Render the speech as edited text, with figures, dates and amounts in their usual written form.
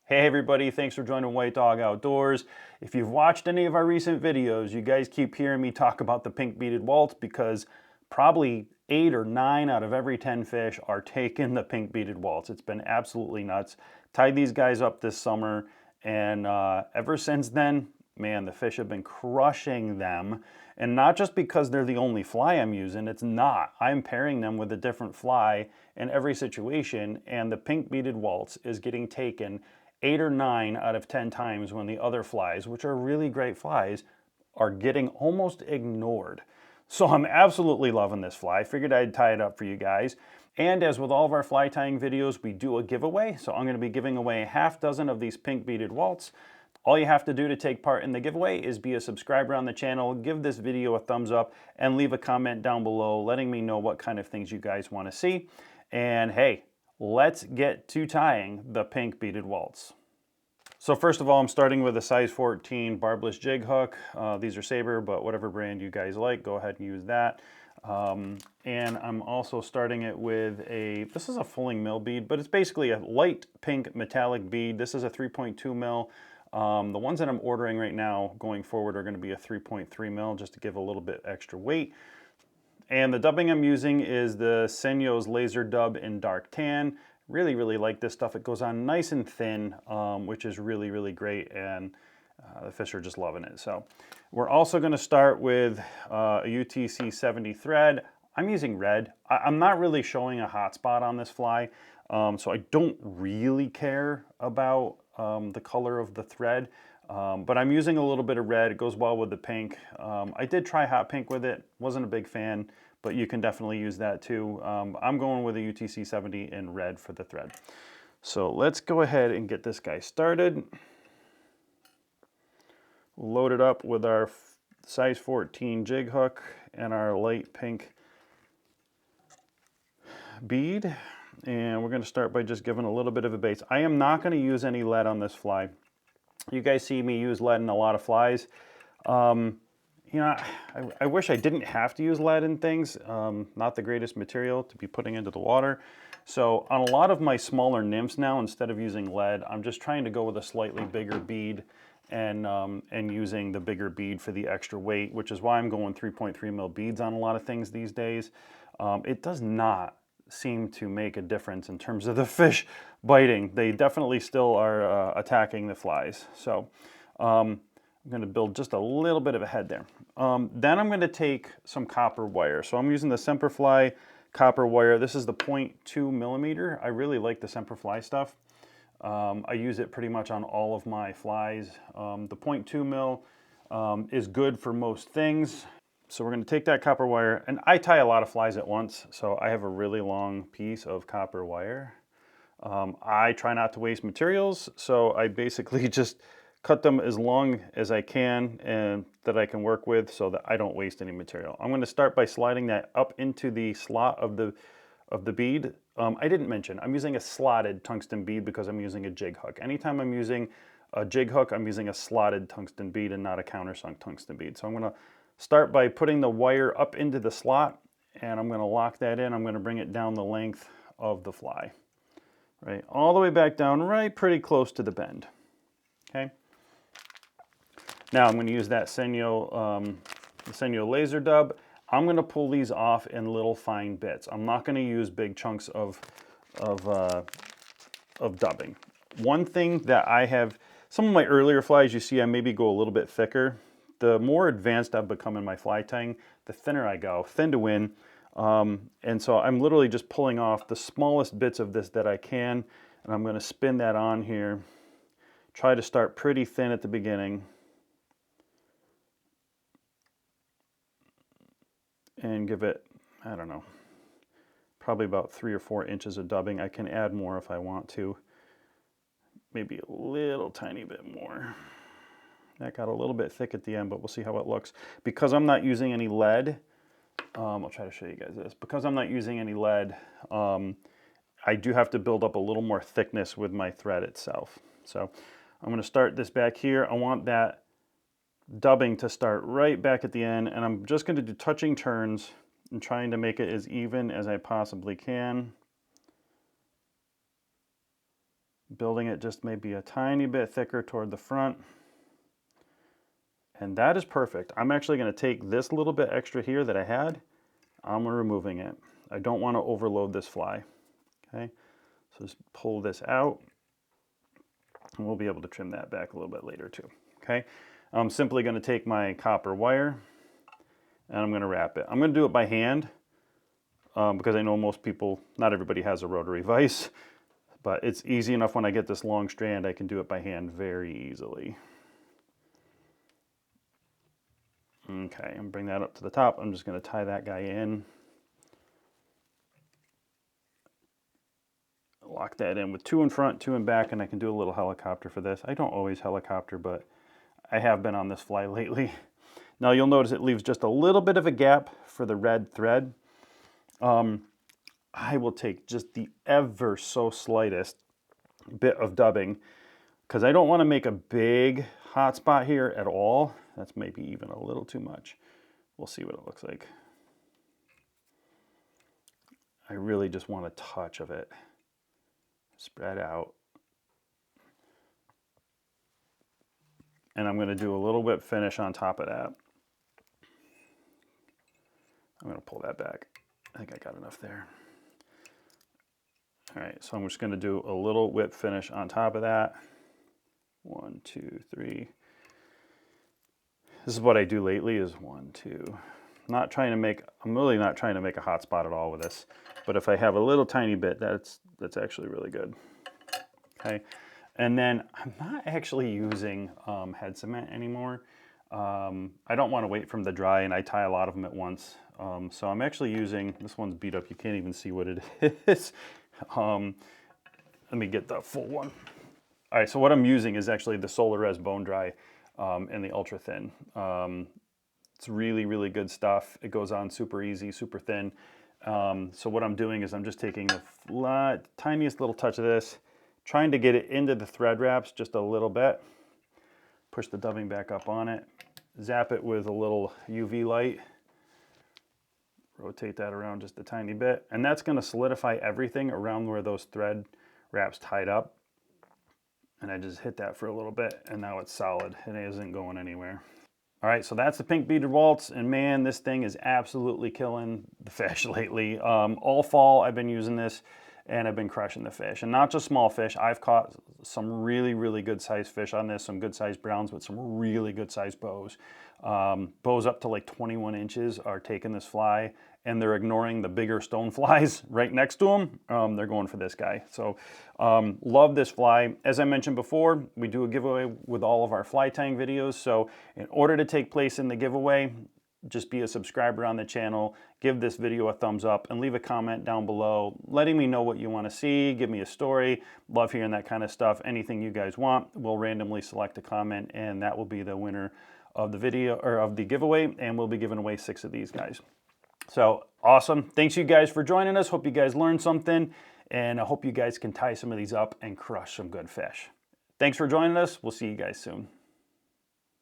Hey everybody, thanks for joining White Dog Outdoors. If you've watched any of our recent videos, you guys keep hearing me talk about the pink beaded walt because probably 8 or 9 out of every 10 fish are taking the pink beaded waltz. It's been absolutely nuts. Tied these guys up this summer, and ever since then, man, the fish have been crushing them. And not just because they're the only fly I'm using, it's not. I'm pairing them with a different fly in every situation, and the pink beaded waltz is getting taken 8 or 9 out of 10 times when the other flies, which are really great flies, are getting almost ignored. So I'm absolutely loving this fly. Figured I'd tie it up for you guys. And as with all of our fly tying videos, we do a giveaway. So I'm going to be giving away a half dozen of these pink beaded waltz. All you have to do to take part in the giveaway is be a subscriber on the channel, give this video a thumbs up, and leave a comment down below letting me know what kind of things you guys want to see. And hey, let's get to tying the pink beaded waltz. So first of all, I'm starting with a size 14 barbless jig hook. These are Sabre, but whatever brand you guys like, go ahead and use that. And I'm also starting it with this is a fulling mill bead, but it's basically a light pink metallic bead. This is a 3.2 mil. The ones that I'm ordering right now going forward are going to be a 3.3 mil just to give a little bit extra weight. And the dubbing I'm using is the Senyo's Laser Dub in Dark Tan. Really like this stuff. It goes on nice and thin, which is really great, and the fish are just loving it. So we're also going to start with a UTC 70 thread. I'm using red. I'm not really showing a hot spot on this fly, so I don't really care about the color of the thread. But I'm using a little bit of red. It goes well with the pink. I did try hot pink with it. Wasn't a big fan, but you can definitely use that too. I'm going with a UTC 70 in red for the thread. So let's go ahead and get this guy started. Load it up with our size 14 jig hook and our light pink bead. And we're going to start by just giving a little bit of a base. I am not going to use any lead on this fly. You guys see me use lead in a lot of flies. You know, I wish I didn't have to use lead in things. Not the greatest material to be putting into the water. So on a lot of my smaller nymphs now, instead of using lead, I'm just trying to go with a slightly bigger bead and using the bigger bead for the extra weight, which is why I'm going 3.3 mil beads on a lot of things these days. It does not seem to make a difference in terms of the fish biting. They definitely still are attacking the flies. So I'm going to build just a little bit of a head there. Then I'm going to take some copper wire. So I'm using the Semperfli copper wire. This is the 0.2 millimeter. I really like the Semperfli stuff. I use it pretty much on all of my flies. The 0.2 mil is good for most things. So we're going to take that copper wire, and I tie a lot of flies at once, so I have a really long piece of copper wire. I try not to waste materials, so I basically just cut them as long as I can and that I can work with so that I don't waste any material. I'm going to start by sliding that up into the slot of the bead. I didn't mention, I'm using a slotted tungsten bead because I'm using a jig hook. Anytime I'm using a jig hook, I'm using a slotted tungsten bead and not a countersunk tungsten bead. So I'm going to start by putting the wire up into the slot, and I'm going to lock that in. I'm going to bring it down the length of the fly, right, all the way back down, right pretty close to the bend. Okay. Now I'm going to use that Senyo laser dub. I'm going to pull these off in little fine bits. I'm not going to use big chunks of dubbing. One thing that I have, some of my earlier flies, you see I maybe go a little bit thicker. The more advanced I've become in my fly tying, the thinner I go, thin to win. And so I'm literally just pulling off the smallest bits of this that I can, and I'm going to spin that on here. Try to start pretty thin at the beginning. And give it, I don't know, probably about 3 or 4 inches of dubbing. I can add more if I want to. Maybe a little tiny bit more. That got a little bit thick at the end, but we'll see how it looks. Because I'm not using any lead, I'll try to show you guys this. Because I'm not using any lead, I do have to build up a little more thickness with my thread itself. So I'm going to start this back here. I want that dubbing to start right back at the end, and I'm just going to do touching turns and trying to make it as even as I possibly can. building it just maybe a tiny bit thicker toward the front. And that is perfect. I'm actually going to take this little bit extra here that I had. I'm removing it. I don't want to overload this fly. Okay, so just pull this out, and we'll be able to trim that back a little bit later too. Okay, I'm simply going to take my copper wire and I'm going to wrap it. I'm going to do it by hand because I know most people, not everybody has a rotary vise, but it's easy enough when I get this long strand, I can do it by hand very easily. Okay, and bring that up to the top. I'm just going to tie that guy in. Lock that in with 2 in front, 2 in back, and I can do a little helicopter for this. I don't always helicopter, but I have been on this fly lately. Now you'll notice it leaves just a little bit of a gap for the red thread. I will take just the ever so slightest bit of dubbing because I don't want to make a big hot spot here at all. That's maybe even a little too much. We'll see what it looks like. I really just want a touch of it. Spread out. And I'm going to do a little whip finish on top of that. I'm going to pull that back. I think I got enough there. All right, so I'm just going to do a little whip finish on top of that. 1, 2, 3. This is what I do lately is 1, 2. I'm really not trying to make a hot spot at all with this. But if I have a little tiny bit, that's actually really good. Okay, and then I'm not actually using head cement anymore. I don't want to wait for them to dry, and I tie a lot of them at once. So I'm actually using, this one's beat up, you can't even see what it is. Let me get the full one. All right, so what I'm using is actually the Solar Res Bone Dry in the ultra thin. It's really, really good stuff. It goes on super easy, super thin. So what I'm doing is I'm just taking the tiniest little touch of this, trying to get it into the thread wraps just a little bit. Push the dubbing back up on it. Zap it with a little UV light. Rotate that around just a tiny bit. And that's going to solidify everything around where those thread wraps tied up. And I just hit that for a little bit, and now it's solid. It isn't going anywhere. All right, so that's the pink beaded waltz, and man, this thing is absolutely killing the fish lately. All fall I've been using this, and I've been crushing the fish. And not just small fish, I've caught some really, really good sized fish on this, some good sized browns with some really good sized bows. Bows up to like 21 inches are taking this fly, and they're ignoring the bigger stone flies right next to them. They're going for this guy. So love this fly. As I mentioned before, we do a giveaway with all of our fly tying videos. So in order to take place in the giveaway, just be a subscriber on the channel, give this video a thumbs up, and leave a comment down below letting me know what you want to see. Give me a story. Love hearing that kind of stuff. Anything you guys want, we'll randomly select a comment, and that will be the winner of the video or of the giveaway, and we'll be giving away 6 of these guys. So awesome. Thanks you guys for joining us. Hope you guys learned something, and I hope you guys can tie some of these up and crush some good fish. Thanks for joining us. We'll see you guys soon.